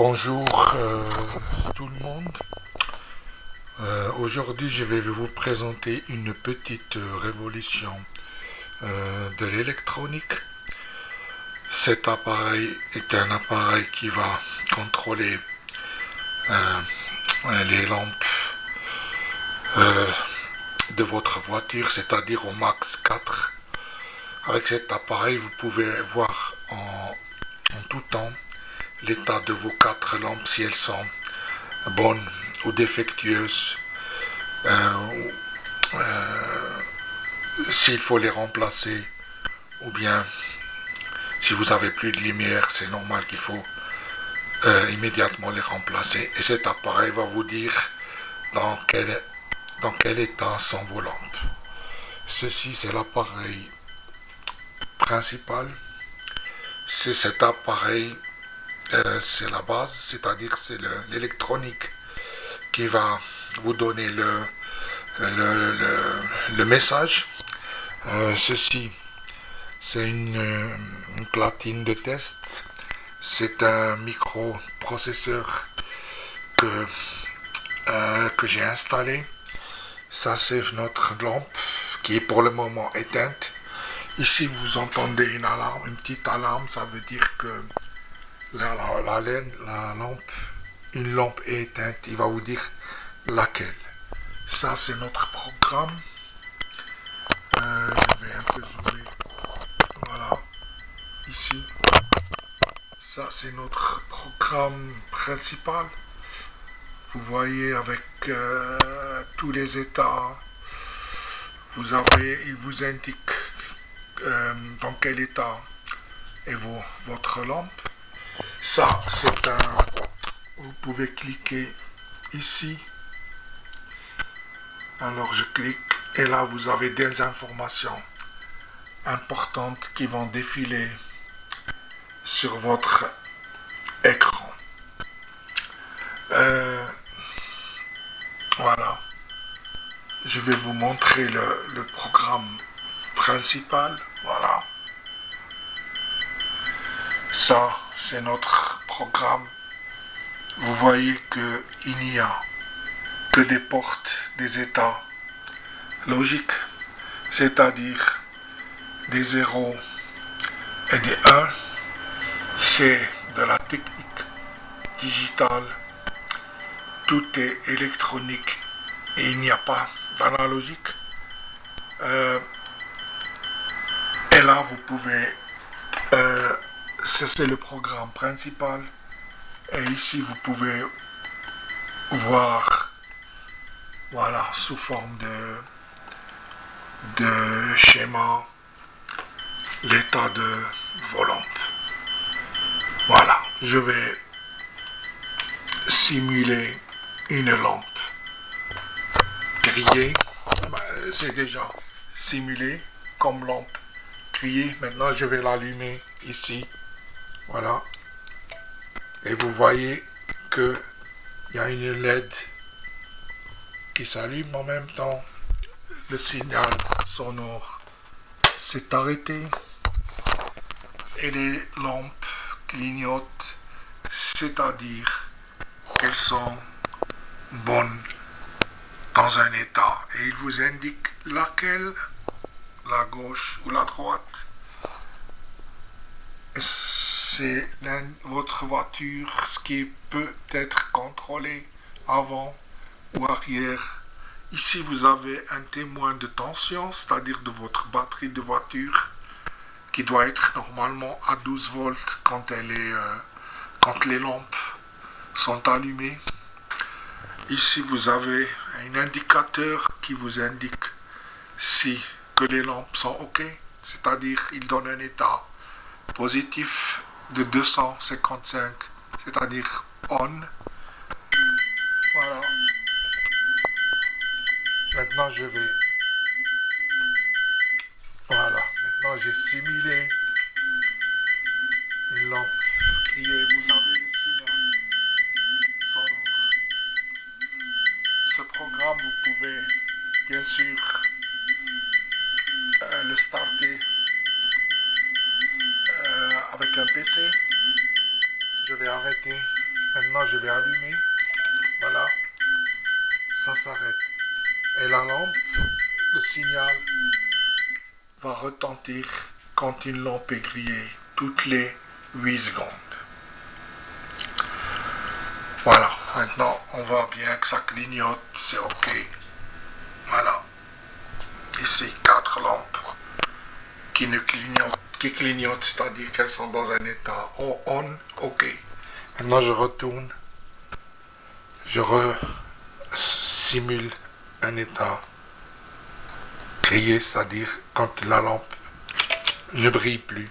Bonjour tout le monde. Aujourd'hui, je vais vous présenter une petite révolution de l'électronique. Cet appareil est un appareil qui va contrôler euh, les lampes euh, de votre voiture, c'est-à-dire au max 4. Avec cet appareil, vous pouvez voir en tout temps l'état de vos 4 lampes, si elles sont bonnes ou défectueuses, euh, s'il faut les remplacer, ou bien si vous avez plus de lumière, c'est normal qu'il faut immédiatement les remplacer. Et cet appareil va vous dire dans quel état sont vos lampes. Ceci, c'est l'appareil principal. C'est cet appareil, c'est la base, c'est-à-dire c'est l'électronique qui va vous donner le message. Ceci, c'est une platine de test. C'est un microprocesseur que j'ai installé. Ça, c'est notre lampe qui est pour le moment éteinte. Ici, vous entendez une alarme, une petite alarme. Ça veut dire que la lampe, une lampe est éteinte. Il va vous dire laquelle. Ça, c'est notre programme. Je vais un peu zoomer. Voilà. Ici. Ça, c'est notre programme principal. Vous voyez avec tous les états. Il vous indique dans quel état est votre lampe. Ça, c'est un... Vous pouvez cliquer ici. Alors, je clique et là, vous avez des informations importantes qui vont défiler sur votre écran. Voilà. Je vais vous montrer le programme principal. Voilà. Ça, c'est notre programme. Vous voyez qu'il n'y a que des portes, des états logiques, c'est-à-dire des 0 et des 1. C'est de la technique digitale. Tout est électronique et il n'y a pas d'analogique. Et là, vous pouvez... c'est le programme principal. Et ici, vous pouvez voir, voilà, sous forme de schéma, l'état de vos lampes. Voilà, je vais simuler une lampe grillée. C'est déjà simulé comme lampe grillée. Maintenant, je vais l'allumer ici. Voilà. Et vous voyez qu'il y a une LED qui s'allume en même temps. Le signal sonore s'est arrêté. Et les lampes clignotent, c'est-à-dire qu'elles sont bonnes dans un état. Et il vous indique laquelle, la gauche ou la droite. C'est votre voiture, ce qui peut être contrôlé avant ou arrière. Ici, vous avez un témoin de tension, c'est-à-dire de votre batterie de voiture, qui doit être normalement à 12 volts quand les lampes sont allumées. Ici, vous avez un indicateur qui vous indique si que les lampes sont OK, c'est-à-dire il donne un état positif de 255, c'est-à-dire on. Voilà. Maintenant, Voilà. Maintenant, j'ai simulé une lampe qui est... Vous avez le signal sonore. Ce programme, vous pouvez bien sûr le starter avec un PC. Je vais arrêter. Maintenant, je vais allumer. Voilà. Ça s'arrête. Et la lampe, le signal va retentir quand une lampe est grillée, toutes les 8 secondes. Voilà, maintenant on voit bien que ça clignote, c'est ok. Voilà. Ici, 4 lampes qui clignotent, c'est-à-dire qu'elles sont dans un état on, ok. Maintenant je retourne, je simule un état grillé, c'est-à-dire quand la lampe ne brille plus.